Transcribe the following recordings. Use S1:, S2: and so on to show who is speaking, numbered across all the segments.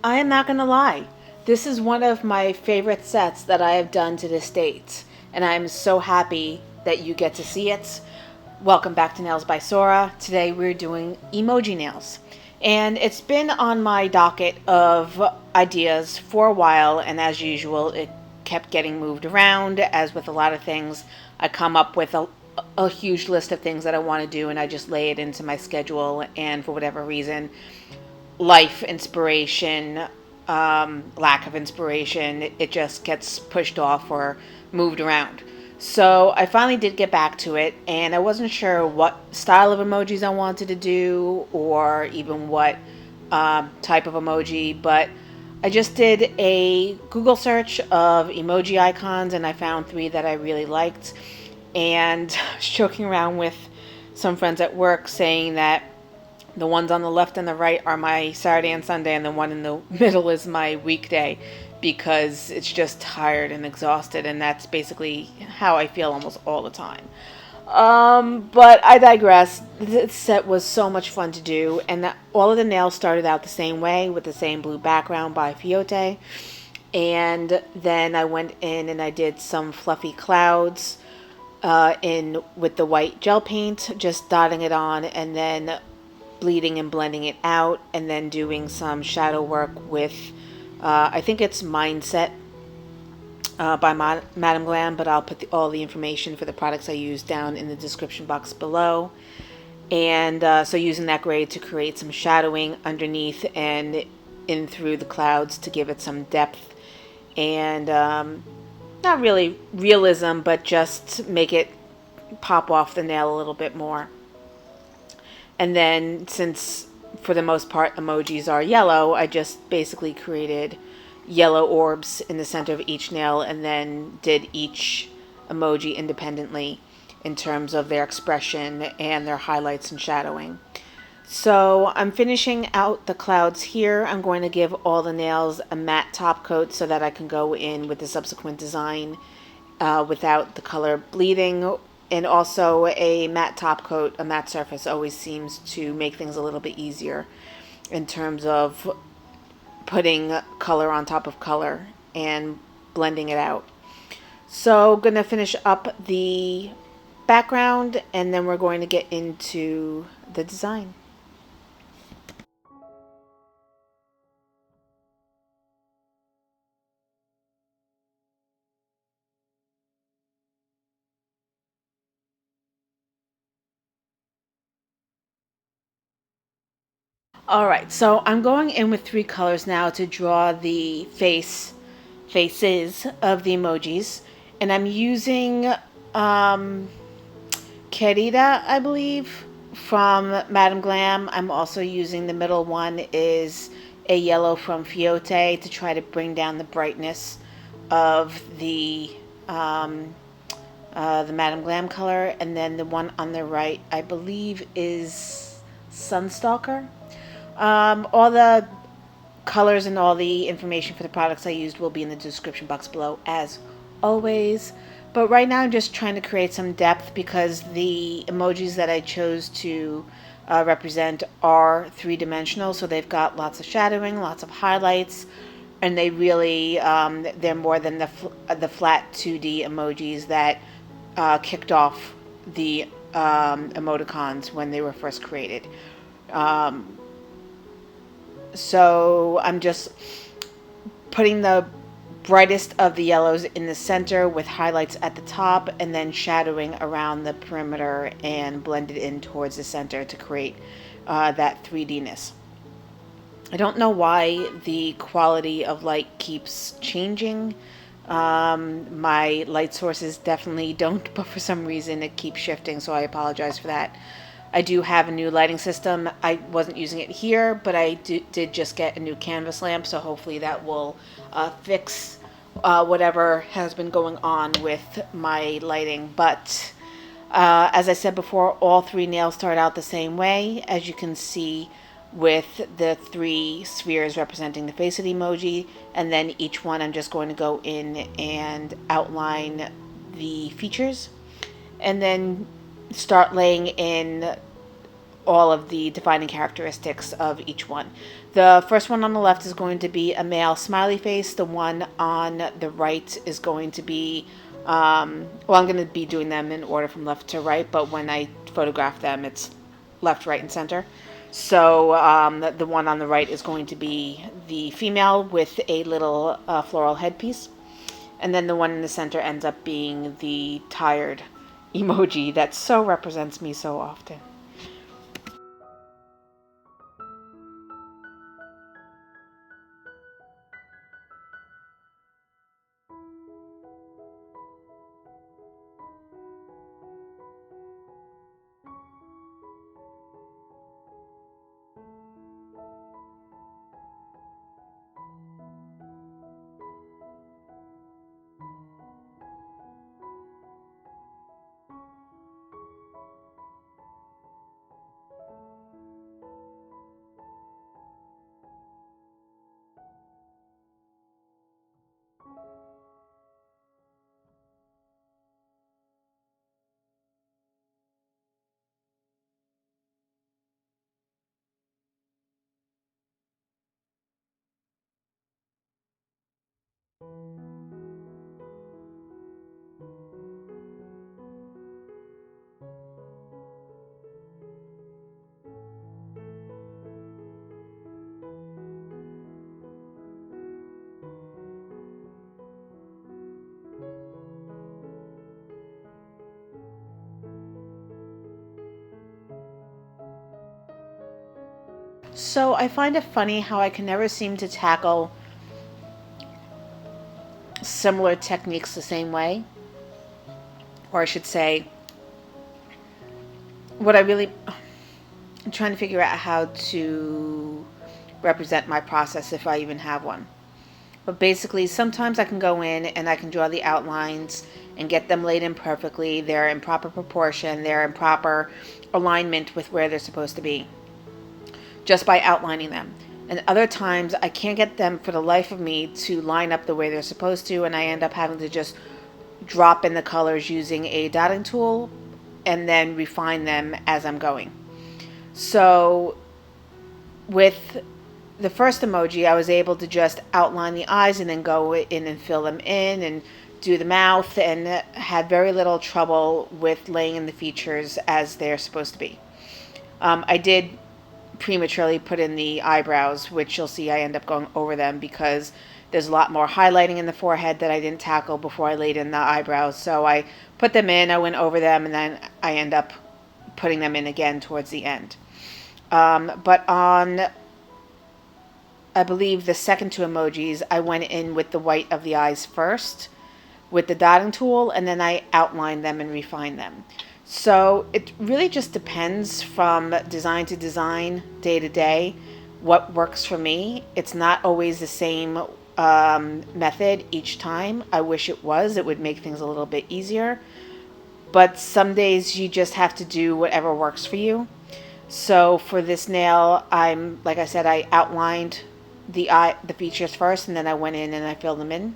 S1: I am not going to lie. This is one of my favorite sets that I have done to this date, and I'm so happy that you get to see it. Welcome back to Nails by Sora. Today we're doing emoji nails. And it's been on my docket of ideas for a while, and as usual, it kept getting moved around. As with a lot of things, I come up with a huge list of things that I want to do, and I just lay it into my schedule, and for whatever reason, life, inspiration, lack of inspiration, it just gets pushed off or moved around. So I finally did get back to it, and I wasn't sure what style of emojis I wanted to do or even what type of emoji, but I just did a Google search of emoji icons and I found three that I really liked. And I was joking around with some friends at work saying that the ones on the left and the right are my Saturday and Sunday, and the one in the middle is my weekday because it's just tired and exhausted, and that's basically how I feel almost all the time. But I digress. This set was so much fun to do, and all of the nails started out the same way with the same blue background by Fiote. And then I went in and I did some fluffy clouds in with the white gel paint, just dotting it on, and then bleeding and blending it out, and then doing some shadow work with I think it's Mindset by Madam Glam, but I'll put all the information for the products I use down in the description box below. And so using that grade to create some shadowing underneath and in through the clouds to give it some depth and not really realism, but just make it pop off the nail a little bit more. And then, since for the most part emojis are yellow, I just basically created yellow orbs in the center of each nail and then did each emoji independently in terms of their expression and their highlights and shadowing. So I'm finishing out the clouds here. I'm going to give all the nails a matte top coat so that I can go in with the subsequent design without the color bleeding. And also a matte top coat, a matte surface always seems to make things a little bit easier in terms of putting color on top of color and blending it out. So going to finish up the background and then we're going to get into the design. All right, so I'm going in with three colors now to draw the faces of the emojis, and I'm using Querida, I believe, from Madam Glam. I'm also using the middle one is a yellow from Fiote to try to bring down the brightness of the Madam Glam color, and then the one on the right, I believe, is Sunstalker. All the colors and all the information for the products I used will be in the description box below, as always. But right now I'm just trying to create some depth because the emojis that I chose to represent are three-dimensional, so they've got lots of shadowing, lots of highlights, and they really they're more than the flat 2D emojis that kicked off the emoticons when they were first created. So I'm just putting the brightest of the yellows in the center with highlights at the top and then shadowing around the perimeter and blend it in towards the center to create that 3D-ness. I don't know why the quality of light keeps changing. My light sources definitely don't, but for some reason it keeps shifting, so I apologize for that. I do have a new lighting system. I wasn't using it here, but I did just get a new canvas lamp, so hopefully that will fix whatever has been going on with my lighting. But as I said before, all three nails start out the same way, as you can see with the three spheres representing the face of the emoji, and then each one I'm just going to go in and outline the features and then start laying in all of the defining characteristics of each one. The first one on the left is going to be a male smiley face. The one on the right is going to be, well, I'm going to be doing them in order from left to right, but when I photograph them, it's left, right, and center. So the one on the right is going to be the female with a little floral headpiece. And then the one in the center ends up being the tired emoji that so represents me so often. So I find it funny how I can never seem to tackle similar techniques the same way. Or I should say, what I really, I'm trying to figure out how to represent my process if I even have one. But basically, sometimes I can go in and I can draw the outlines and get them laid in perfectly. They're in proper proportion. They're in proper alignment with where they're supposed to be, just by outlining them. And other times I can't get them for the life of me to line up the way they're supposed to, and I end up having to just drop in the colors using a dotting tool and then refine them as I'm going. So with the first emoji, I was able to just outline the eyes and then go in and fill them in and do the mouth, and had very little trouble with laying in the features as they're supposed to be. I did prematurely put in the eyebrows, which you'll see I end up going over them because there's a lot more highlighting in the forehead that I didn't tackle before I laid in the eyebrows. So I put them in, I went over them, and then I end up putting them in again towards the end. But on, I believe, the second two emojis, I went in with the white of the eyes first with the dotting tool, and then I outlined them and refined them. So it really just depends from design to design, day to day, what works for me. It's not always the same method each time. I wish it was. It would make things a little bit easier. But some days you just have to do whatever works for you. So for this nail, like I said, I outlined the features first, and then I went in and I filled them in.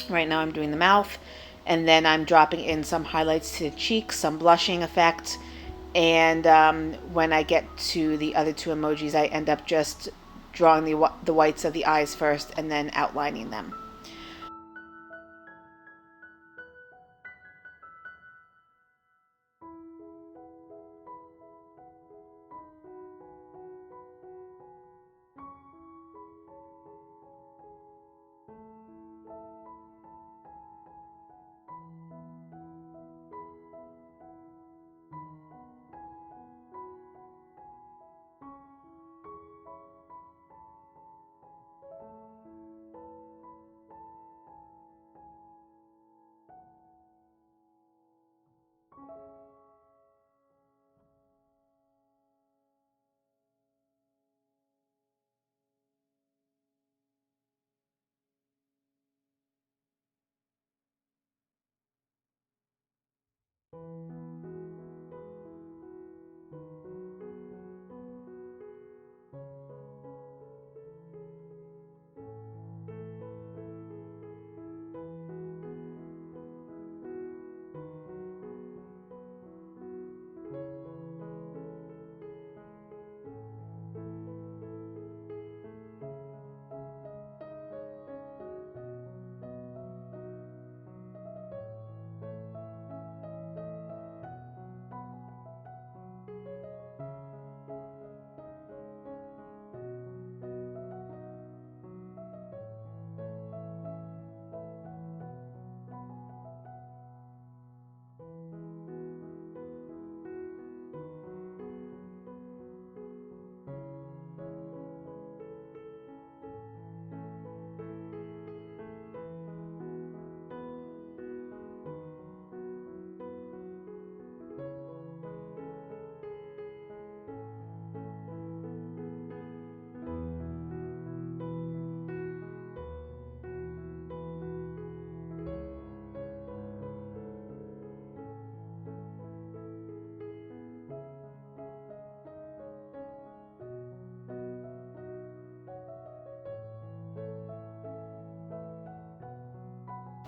S1: Right now I'm doing the mouth, and then I'm dropping in some highlights to the cheeks, some blushing effect, and when I get to the other two emojis, I end up just drawing the whites of the eyes first and then outlining them.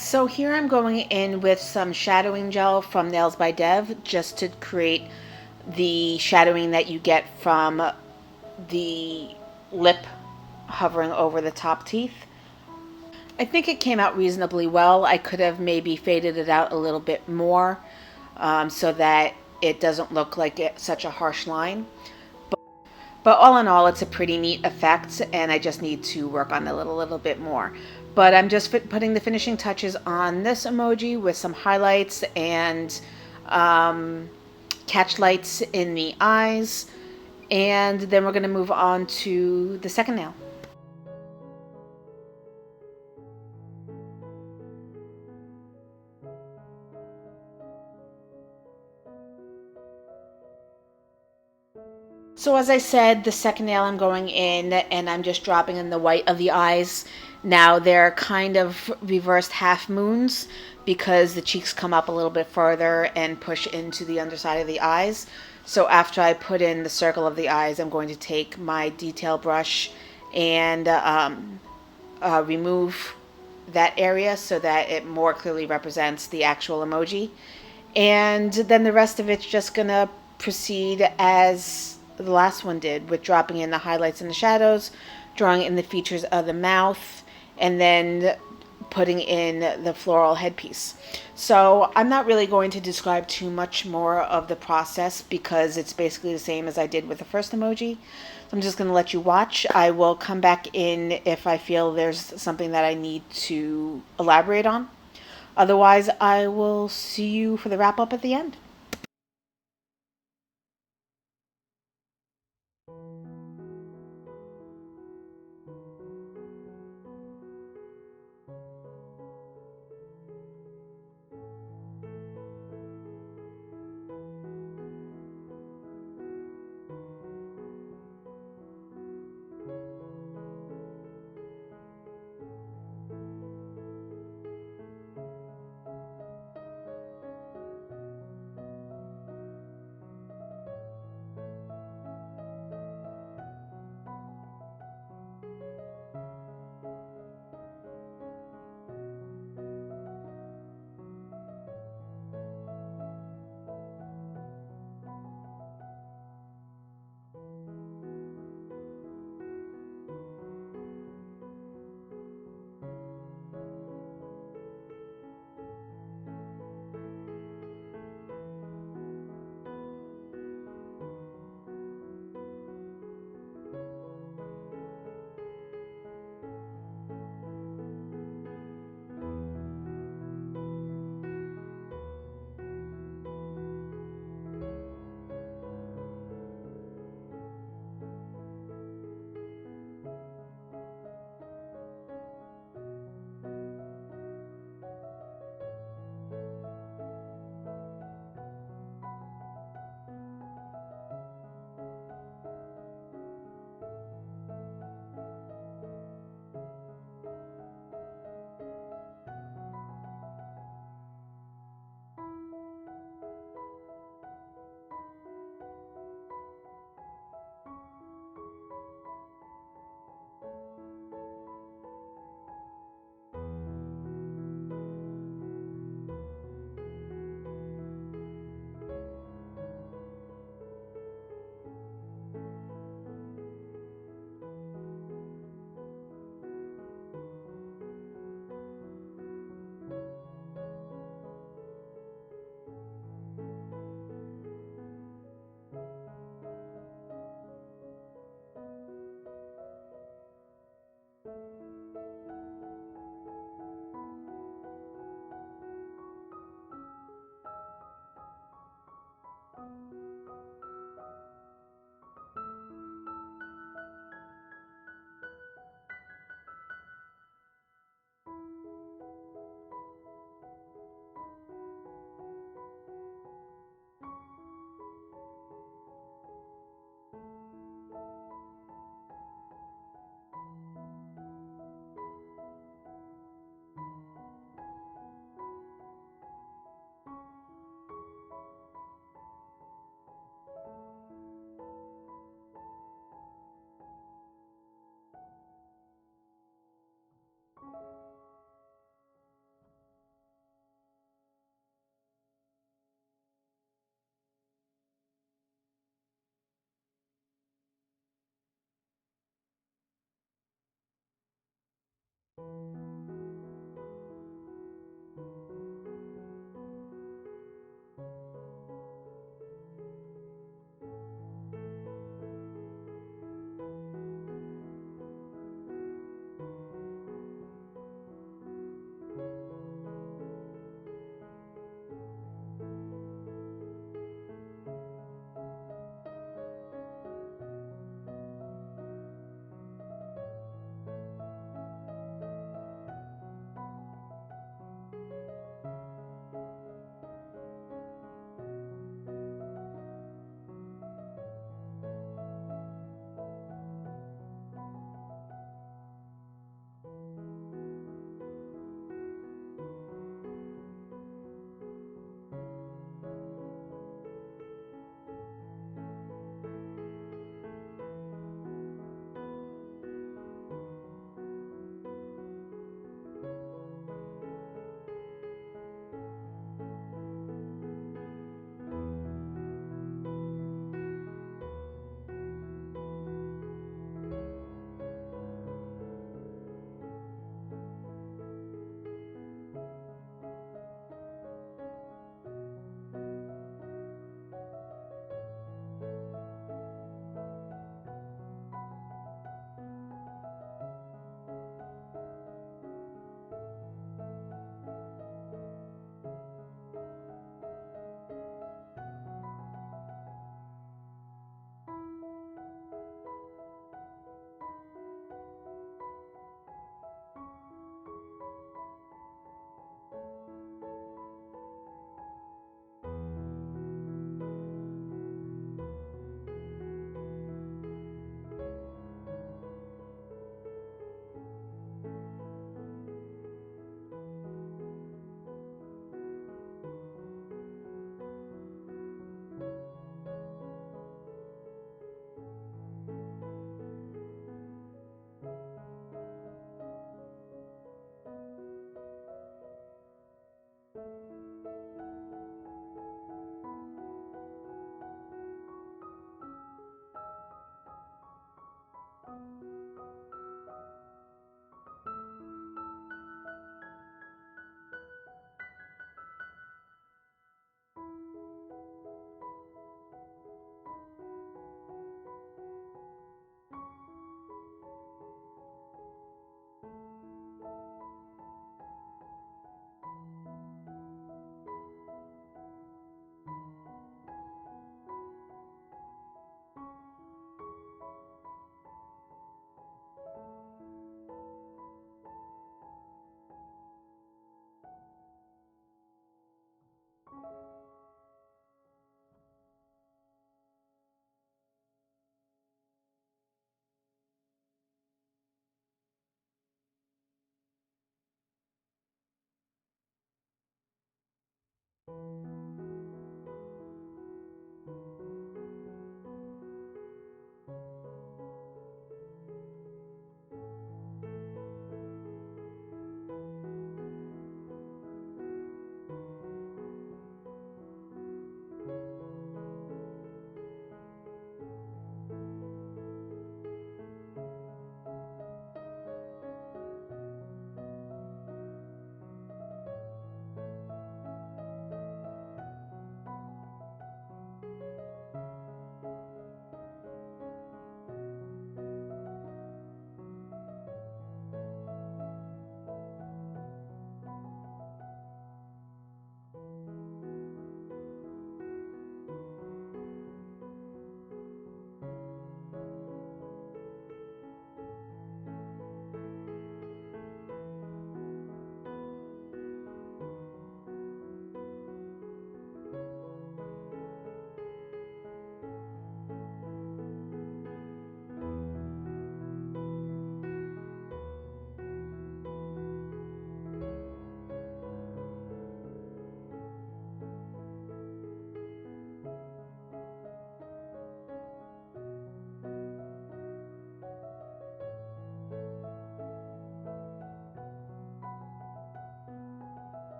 S1: So here I'm going in with some shadowing gel from Nails by Dev just to create the shadowing that you get from the lip hovering over the top teeth. I think it came out reasonably well. I could have maybe faded it out a little bit more so that it doesn't look like such a harsh line. But all in all, it's a pretty neat effect, and I just need to work on it a little bit more. But I'm just putting the finishing touches on this emoji with some highlights and catch lights in the eyes. And then we're going to move on to the second nail. So as I said, the second nail I'm going in and I'm just dropping in the white of the eyes. Now they're kind of reversed half moons because the cheeks come up a little bit further and push into the underside of the eyes. So after I put in the circle of the eyes, I'm going to take my detail brush and remove that area so that it more clearly represents the actual emoji. And then the rest of it's just gonna proceed as the last one did, with dropping in the highlights and the shadows, drawing in the features of the mouth, and then putting in the floral headpiece. So I'm not really going to describe too much more of the process because it's basically the same as I did with the first emoji. So I'm just going to let you watch. I will come back in if I feel there's something that I need to elaborate on. Otherwise, I will see you for the wrap up at the end.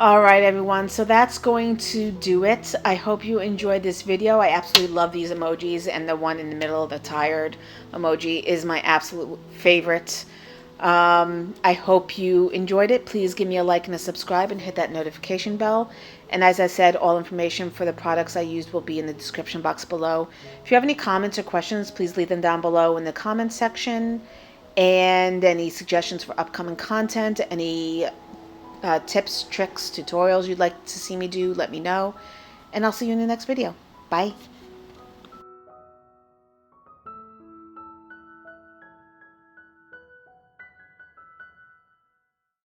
S1: All right, everyone. So that's going to do it. I hope you enjoyed this video. I absolutely love these emojis, and the one in the middle, the tired emoji, is my absolute favorite. I hope you enjoyed it. Please give me a like and a subscribe and hit that notification bell. And as I said, all information for the products I used will be in the description box below. If you have any comments or questions, please leave them down below in the comments section. And any suggestions for upcoming content, any tips, tricks, tutorials you'd like to see me do, let me know. And I'll see you in the next video. Bye.